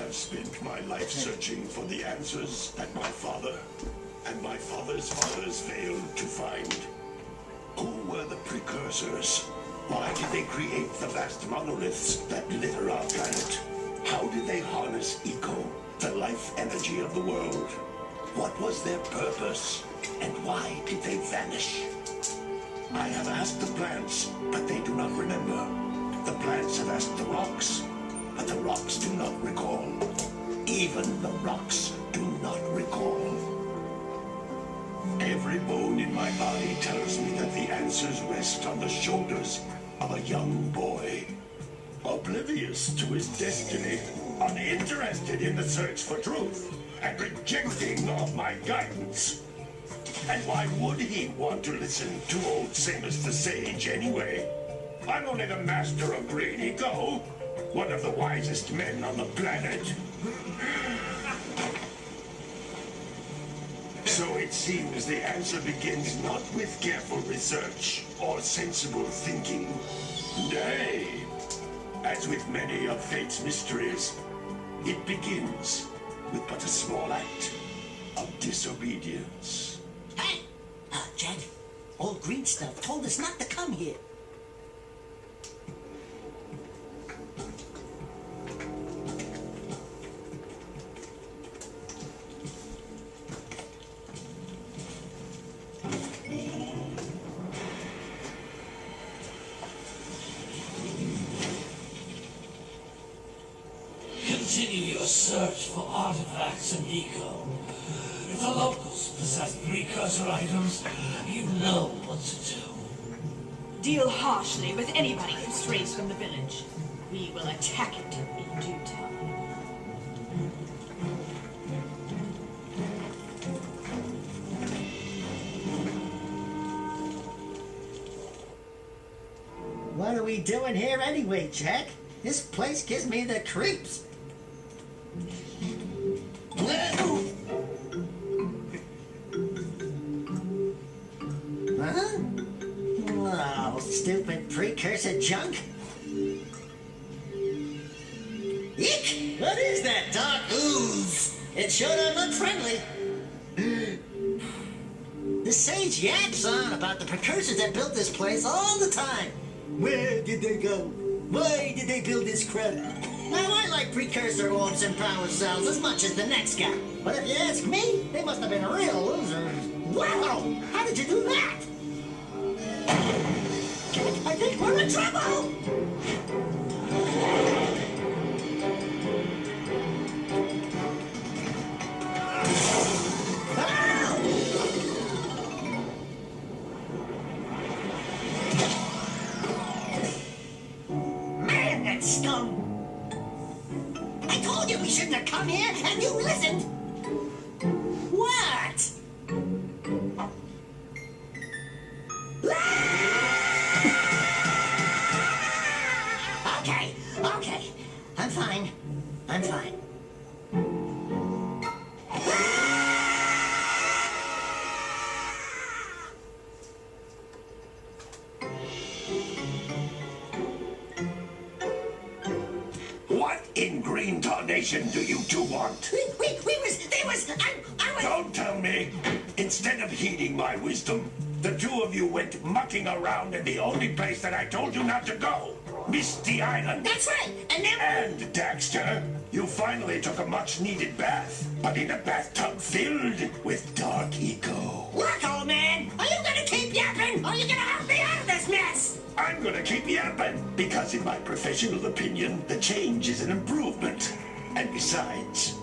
have spent my life searching for the answers that my father and my father's fathers failed to find. Who were the precursors? Why did they create the vast monoliths that litter our planet? How did they harness eco, the life energy of the world? What was their purpose? And why did they vanish? I have asked the plants, but they do not remember. The plants have asked the rocks, but the rocks do not recall. Even the rocks do not recall. Every bone in my body tells me that the answers rest on the shoulders of a young boy. Oblivious to his destiny, uninterested in the search for truth, and rejecting all my guidance. And why would he want to listen to old Samus the Sage anyway? I'm only the master of green eco, one of the wisest men on the planet. So it seems the answer begins not with careful research or sensible thinking. Nay, as with many of fate's mysteries, it begins with but a small act of disobedience. Hey! Jack, old green stuff told us not to come here. Continue your search for artifacts and eco. If the locals possess precursor items, you know what to do. Deal harshly with anybody who strays from the village. We will attack it in due time. What are we doing here anyway, Jack? This place gives me the creeps. Huh? Oh, stupid precursor junk. Eek! What is that dark ooze? It sure doesn't look friendly. The sage yaps on about the precursors that built this place all the time. Where did they go? Why did they build this crap? Now, I like precursor orbs and power cells as much as the next guy. But if you ask me, they must have been real losers. Wow! How did you do that? I think we're in trouble! Man, that stung! I told you we shouldn't have come here, and you listened! What? Okay. I'm fine. I'm fine. What in green tarnation do you two want? I was... Don't tell me. Instead of heeding my wisdom, the two of you went mucking around in the only place that I told you not to go. Misty Island. That's right, and then... And, Daxter, you finally took a much-needed bath, but in a bathtub filled with dark eco. Look, old man, are you gonna keep yapping, or are you gonna help me out of this mess? I'm gonna keep yapping, because in my professional opinion, the change is an improvement. And besides,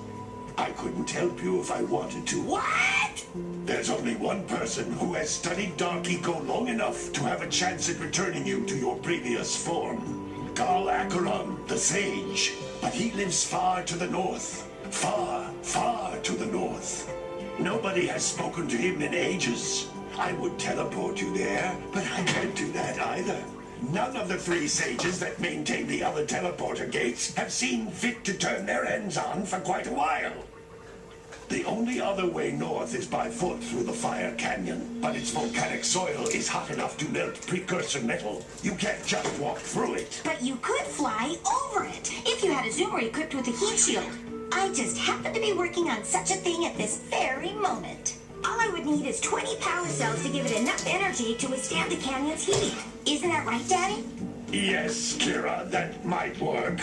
I couldn't help you if I wanted to. What? There's only one person who has studied dark eco long enough to have a chance at returning you to your previous form. Carl Acheron, the Sage. But he lives far to the north. Far, far to the north. Nobody has spoken to him in ages. I would teleport you there, but I can't do that either. None of the three sages that maintain the other teleporter gates have seen fit to turn their ends on for quite a while. The only other way north is by foot through the Fire Canyon, but its volcanic soil is hot enough to melt precursor metal. You can't just walk through it. But you could fly over it, if you had a zoomer equipped with a heat shield. I just happen to be working on such a thing at this very moment. All I would need is 20 power cells to give it enough energy to withstand the canyon's heat. Isn't that right, Daddy? Yes, Kira, that might work.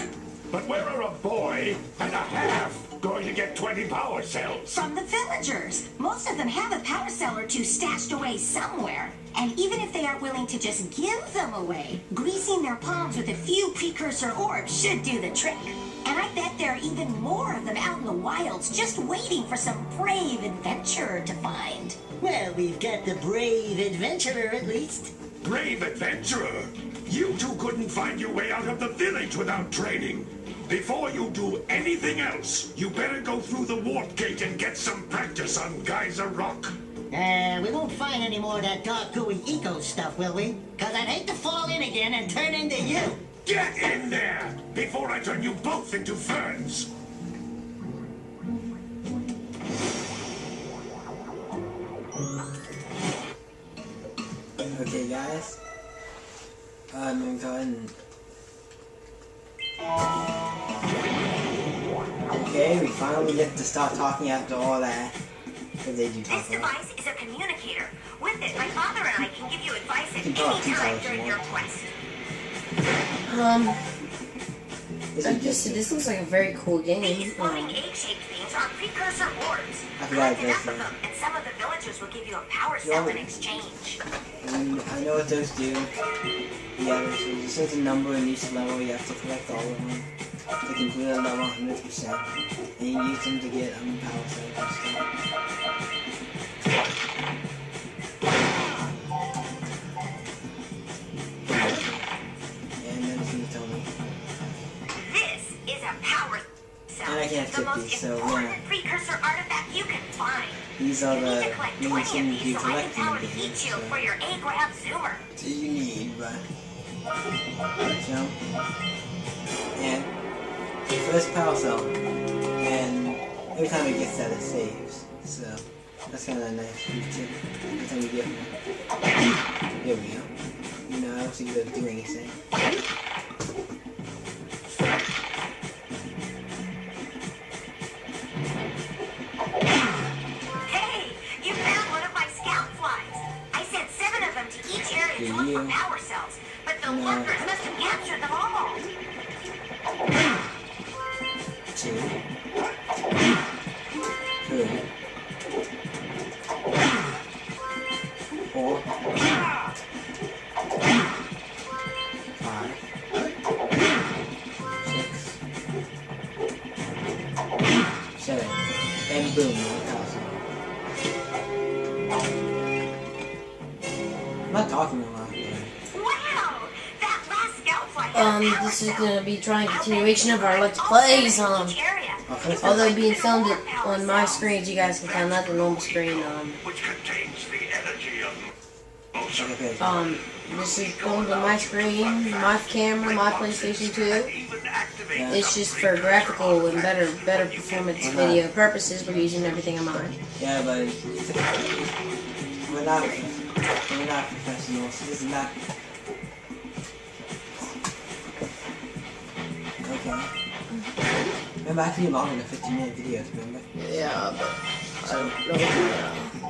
But where are a boy and a half going to get 20 power cells? From the villagers. Most of them have a power cell or two stashed away somewhere. And even if they aren't willing to just give them away, greasing their palms with a few precursor orbs should do the trick. And I bet there are even more of them out in the wilds just waiting for some brave adventurer to find. Well, we've got the brave adventurer at least. Brave adventurer? You two couldn't find your way out of the village without training. Before you do anything else, you better go through the warp gate and get some practice on Geyser Rock. We won't find any more of that dark gooey eco stuff, will we? Cause I'd hate to fall in again and turn into you. Get in there before I turn you both into ferns. Okay, guys. I'm gonna go ahead and... Okay, we finally get to start talking after all that. Because they do talk This a lot. device is a communicator. With it, my father and I can give you advice at You can talk any time to during us your more. quest. This looks like a very cool game. These floating egg-shaped things are precursor orbs. I forgot Collect enough those of them, and some of the villagers will give you a power You cell want in me- exchange. I know what those do. Yeah, there's a certain number in each level. You have to collect all of them to complete a level 100%. And you use them to get power cells and stuff. And then you tell me. This is a power cell. And I can't the skip most these, so, important yeah. precursor artifact you can find. These are You need the to collect main 20 of things you these so I can collect in power the the game. heat shield So, for your A-grab zoomer. so you need, but jump and the first power cell, and every time it gets that, it saves. So that's kind of a nice feature. Every time you get one, there we go. You know, I don't think you do anything. Hey, you found one of my scout flies. I sent 7 of them to each area to look for power cells, but the No. lurkers must have captured them all. 2, 3, 4, 5, 6, 7, and boom, 1,000. I'm not talking a lot, but Wow, that last scout fly had a power This is cell. gonna be trying I'll bet continuation you of our can Let's collect Plays. all 7 in each area. Although being filmed it on my screens, you guys can count that the normal screen. Which contains the energy of motion. okay. This is filmed on my screen, my camera, my PlayStation 2. Even activate It's just for graphical and better performance video purposes. We're using everything on mine. Yeah, but we're not professionals. This is not. Okay. Remember, I have to be longer than 15-minute videos, remember? Yeah, but I don't know.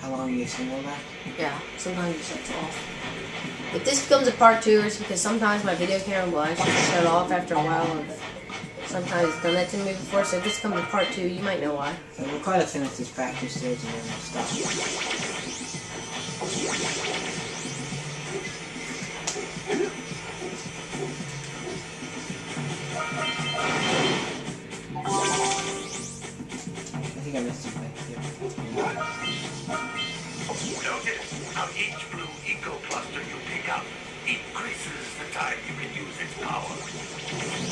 How long are you single that? Yeah, sometimes it shuts off. If this becomes a part 2, it's because sometimes my video camera will actually shut off after a while. Sometimes it's done that to me before, so if this becomes a part 2, you might know why. So we'll try to finish this practice stage and then we'll stop. I think I missed it right here. Notice how each blue eco cluster you pick up increases the time you can use its power.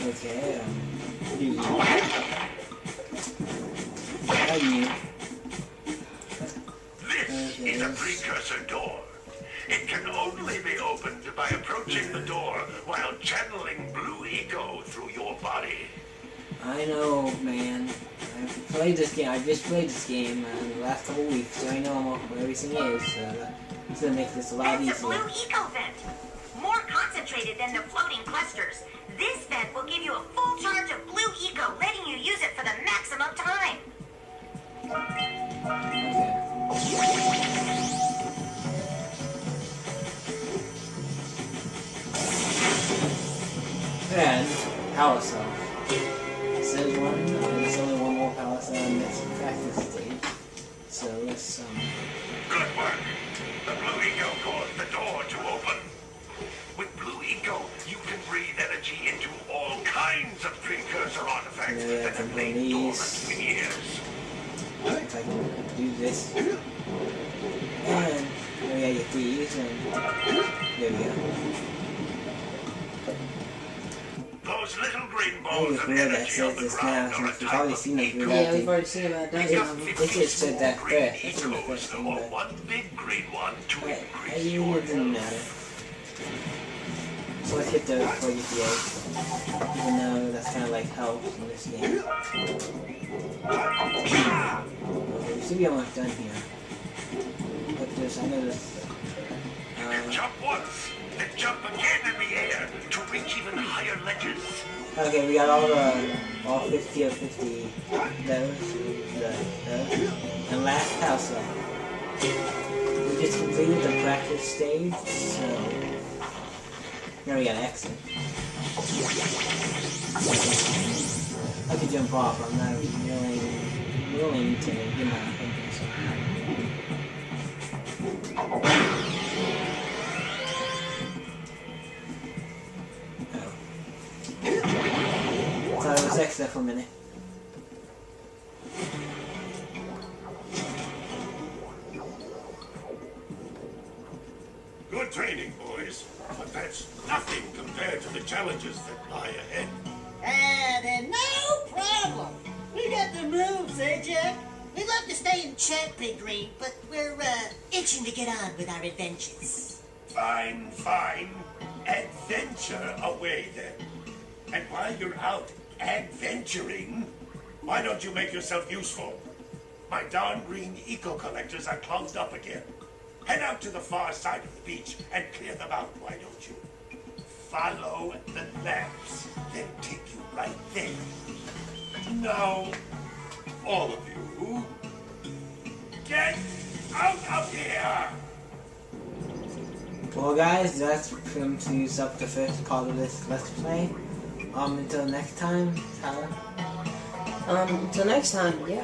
Okay, you. How do you? This is a precursor door. It can only be opened by approaching the door while channeling blue eco through your body. I know, man. I've played this game. I just played this game in the last couple weeks, so I know what everything is. So it's gonna make this a lot That's a blue easier. eco vent. More concentrated than the floating clusters. This vent will give you a full charge of blue eco, letting you use it for the maximum time. Okay. And power cell. Says one. There's only one more power cell in this practice stage. So let's Good work. The blue eco caused the door to open. With blue eco, you can breathe energy into all kinds of precursor artifacts that have lain dormant for years. if I can do this. And there we get these, and there we go. Those little green I balls think it's of weird that energy says on the this now, ground are a since we've type already of seen it. Yeah, we've already seen about a dozen of them. They just said that first. That's green the first thing, or but one big green one to it increase your really doesn't matter. So let's hit those for GTA, even though that's kind of like helps in this game. Okay, we should be almost done here. Look at this, I know this. Jump once, then jump again in the air to reach even higher ledges. Okay, we got all 50 of 50 those, and last house up. We just completed the practice stage, so now we gotta exit. I could jump off, I'm not willing to get my opinions. Thought it was extra for a minute. Good training, boys, but that's nothing compared to the challenges that lie ahead. Then no problem. We got the moves, eh, Jack? We'd love to stay in chat, Big Green, but we're itching to get on with our adventures. Fine, fine. Adventure away then. And while you're out adventuring, why don't you make yourself useful? My darn green eco-collectors are clogged up again. Head out to the far side of the beach and clear them out, why don't you? Follow the lamps. They'll take you right there. Now, all of you, get out of here! Well guys, that concludes up the first part of this Let's Play. Until next time, Tyler. Until next time, yeah.